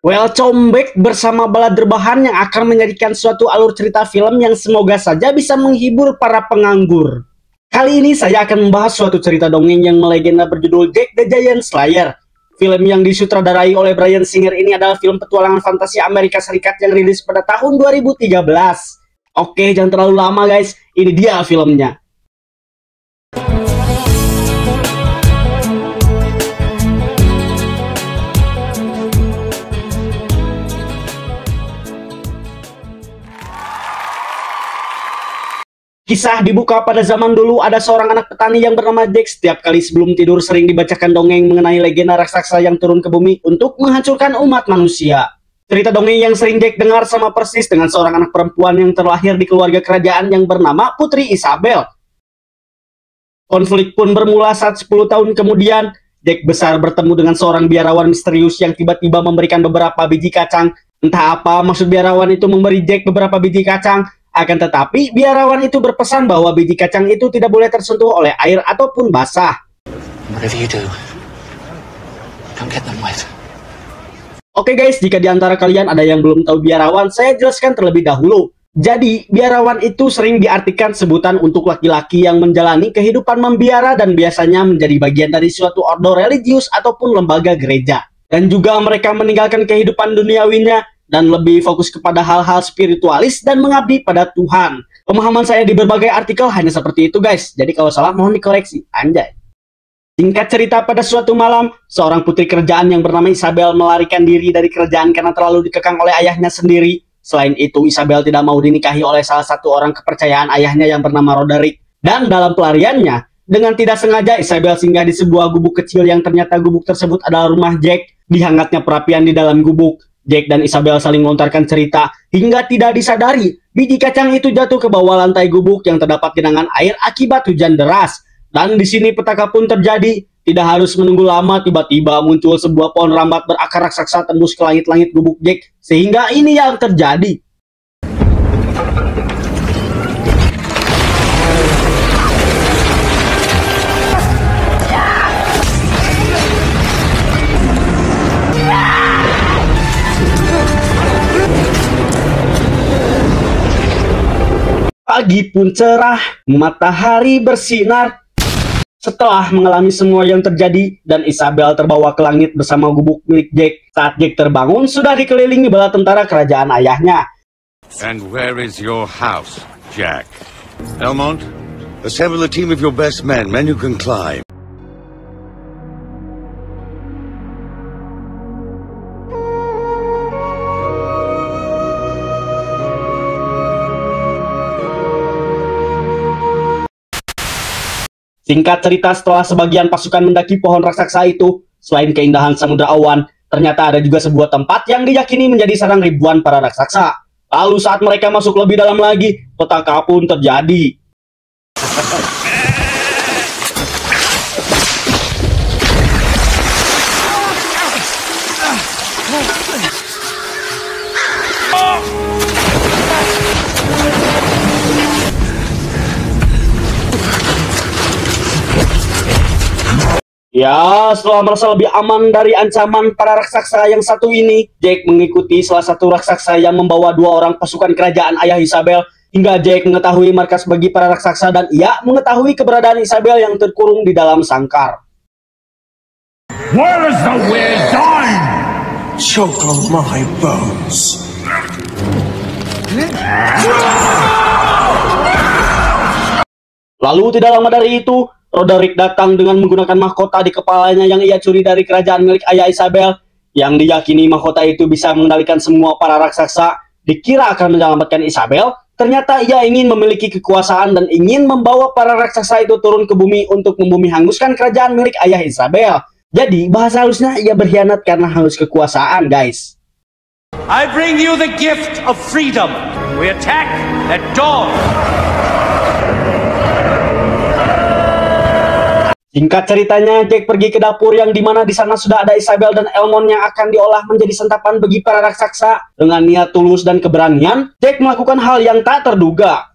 Welcome back bersama Balad Rebahan yang akan menjadikan suatu alur cerita film yang semoga saja bisa menghibur para penganggur. Kali ini saya akan membahas suatu cerita dongeng yang melegenda berjudul Jack the Giant Slayer. Film yang disutradarai oleh Bryan Singer ini adalah film petualangan fantasi Amerika Serikat yang rilis pada tahun 2013. Oke, jangan terlalu lama guys, ini dia filmnya. Kisah dibuka pada zaman dulu ada seorang anak petani yang bernama Jack. Setiap kali sebelum tidur sering dibacakan dongeng mengenai legenda raksasa yang turun ke bumi untuk menghancurkan umat manusia. Cerita dongeng yang sering Jack dengar sama persis dengan seorang anak perempuan yang terlahir di keluarga kerajaan yang bernama Putri Isabel. Konflik pun bermula saat 10 tahun kemudian, Jack besar bertemu dengan seorang biarawan misterius yang tiba-tiba memberikan beberapa biji kacang. Entah apa maksud biarawan itu memberi Jack beberapa biji kacang. Akan tetapi, biarawan itu berpesan bahwa biji kacang itu tidak boleh tersentuh oleh air ataupun basah. Oke guys, jika di antara kalian ada yang belum tahu biarawan, saya jelaskan terlebih dahulu. Jadi, biarawan itu sering diartikan sebutan untuk laki-laki yang menjalani kehidupan membiara dan biasanya menjadi bagian dari suatu ordo religius ataupun lembaga gereja. Dan juga mereka meninggalkan kehidupan duniawinya dan lebih fokus kepada hal-hal spiritualis dan mengabdi pada Tuhan. Pemahaman saya di berbagai artikel hanya seperti itu guys, jadi kalau salah mohon dikoreksi, anjay. Singkat cerita, pada suatu malam, seorang putri kerajaan yang bernama Isabel melarikan diri dari kerajaan karena terlalu dikekang oleh ayahnya sendiri. Selain itu, Isabel tidak mau dinikahi oleh salah satu orang kepercayaan ayahnya yang bernama Roderick. Dan dalam pelariannya, dengan tidak sengaja Isabel singgah di sebuah gubuk kecil yang ternyata gubuk tersebut adalah rumah Jack. Di hangatnya perapian di dalam gubuk, Jack dan Isabel saling melontarkan cerita hingga tidak disadari biji kacang itu jatuh ke bawah lantai gubuk yang terdapat genangan air akibat hujan deras. Dan di sini petaka pun terjadi. Tidak harus menunggu lama, tiba-tiba muncul sebuah pohon rambat berakar raksasa tembus ke langit-langit gubuk Jack, sehingga ini yang terjadi. Pagi pun cerah, matahari bersinar. Setelah mengalami semua yang terjadi dan Isabel terbawa ke langit bersama gubuk milik Jack, saat Jack terbangun sudah dikelilingi bala tentara kerajaan ayahnya. And where is your house, Jack? Elmont, assemble a team of your best men who can climb. Singkat cerita, setelah sebagian pasukan mendaki pohon raksasa itu, selain keindahan samudra awan, ternyata ada juga sebuah tempat yang diyakini menjadi sarang ribuan para raksasa. Lalu saat mereka masuk lebih dalam lagi, petaka pun terjadi. Ya, setelah merasa lebih aman dari ancaman para raksasa yang satu ini, Jack mengikuti salah satu raksasa yang membawa dua orang pasukan kerajaan ayah Isabel, hingga Jack mengetahui markas bagi para raksasa dan ia mengetahui keberadaan Isabel yang terkurung di dalam sangkar. Where is the weird dime? Choke on my bones. Lalu tidak lama dari itu, Roderick datang dengan menggunakan mahkota di kepalanya yang ia curi dari kerajaan milik ayah Isabel. Yang diyakini mahkota itu bisa mengendalikan semua para raksasa. Dikira akan menyelamatkan Isabel, ternyata ia ingin memiliki kekuasaan dan ingin membawa para raksasa itu turun ke bumi untuk membumi hanguskan kerajaan milik ayah Isabel. Jadi bahasa halusnya ia berkhianat karena haus kekuasaan guys. I bring you the gift of freedom. We attack at dawn. Singkat ceritanya, Jack pergi ke dapur yang dimana di sana sudah ada Isabel dan Elmont yang akan diolah menjadi santapan bagi para raksasa. Dengan niat tulus dan keberanian, Jack melakukan hal yang tak terduga.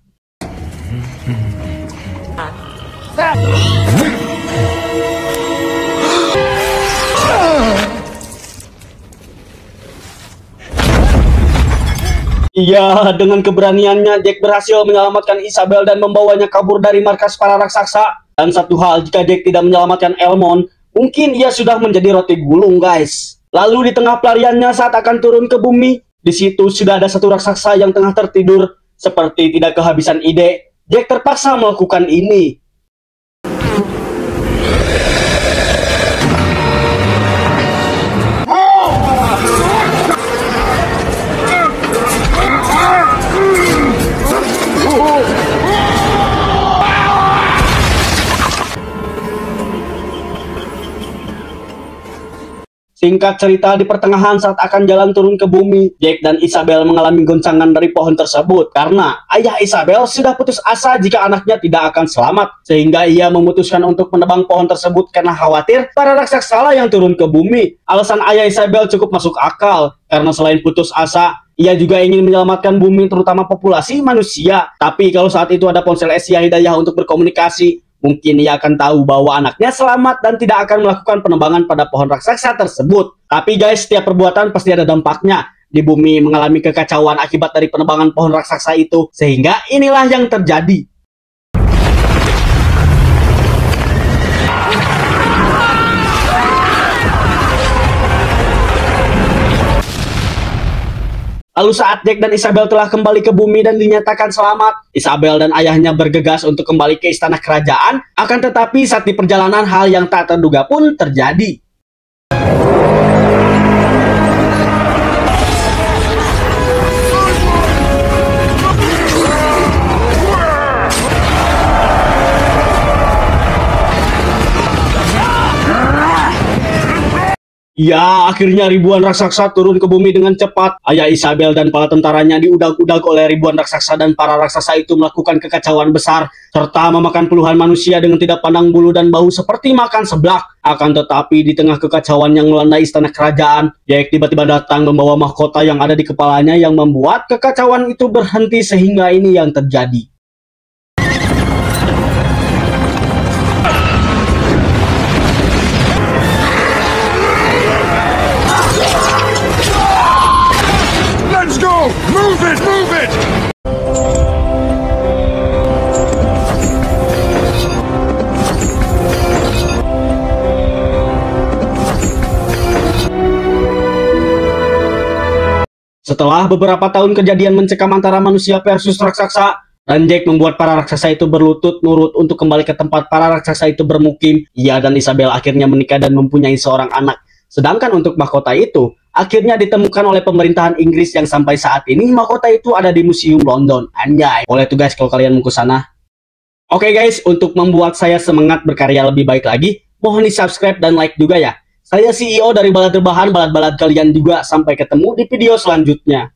Iya, dengan keberaniannya Jack berhasil menyelamatkan Isabel dan membawanya kabur dari markas para raksasa. Dan satu hal, jika Jack tidak menyelamatkan Elmond, mungkin ia sudah menjadi roti gulung, guys. Lalu di tengah pelariannya saat akan turun ke bumi, di situ sudah ada satu raksasa yang tengah tertidur. Seperti tidak kehabisan ide, Jack terpaksa melakukan ini. Singkat cerita, di pertengahan saat akan jalan turun ke bumi, Jack dan Isabel mengalami goncangan dari pohon tersebut karena ayah Isabel sudah putus asa jika anaknya tidak akan selamat, sehingga ia memutuskan untuk menebang pohon tersebut karena khawatir para raksasa yang turun ke bumi. Alasan ayah Isabel cukup masuk akal, karena selain putus asa, ia juga ingin menyelamatkan bumi terutama populasi manusia. Tapi kalau saat itu ada ponsel Asia Hidayah untuk berkomunikasi, mungkin ia akan tahu bahwa anaknya selamat dan tidak akan melakukan penebangan pada pohon raksasa tersebut. Tapi guys, setiap perbuatan pasti ada dampaknya. Di bumi mengalami kekacauan akibat dari penebangan pohon raksasa itu, sehingga inilah yang terjadi. Lalu saat Jack dan Isabel telah kembali ke bumi dan dinyatakan selamat, Isabel dan ayahnya bergegas untuk kembali ke istana kerajaan. Akan tetapi saat di perjalanan hal yang tak terduga pun terjadi. Ya, akhirnya ribuan raksasa turun ke bumi dengan cepat. Ayah Isabel dan para tentaranya diudag-udag oleh ribuan raksasa dan para raksasa itu melakukan kekacauan besar serta memakan puluhan manusia dengan tidak pandang bulu dan bau seperti makan seblak. Akan tetapi di tengah kekacauan yang melanda istana kerajaan, Jack tiba-tiba datang membawa mahkota yang ada di kepalanya yang membuat kekacauan itu berhenti sehingga ini yang terjadi. Move it! Move it! Setelah beberapa tahun kejadian mencekam antara manusia versus raksasa, dan Jack membuat para raksasa itu berlutut nurut untuk kembali ke tempat para raksasa itu bermukim, ia dan Isabel akhirnya menikah dan mempunyai seorang anak. Sedangkan untuk mahkota itu, akhirnya ditemukan oleh pemerintahan Inggris yang sampai saat ini mahkota itu ada di Museum London. Anjay, boleh tuh guys kalau kalian mau ke sana. Oke guys, untuk membuat saya semangat berkarya lebih baik lagi, mohon di subscribe dan like juga ya. Saya CEO dari Balad Rebahan, balad-balad kalian juga. Sampai ketemu di video selanjutnya.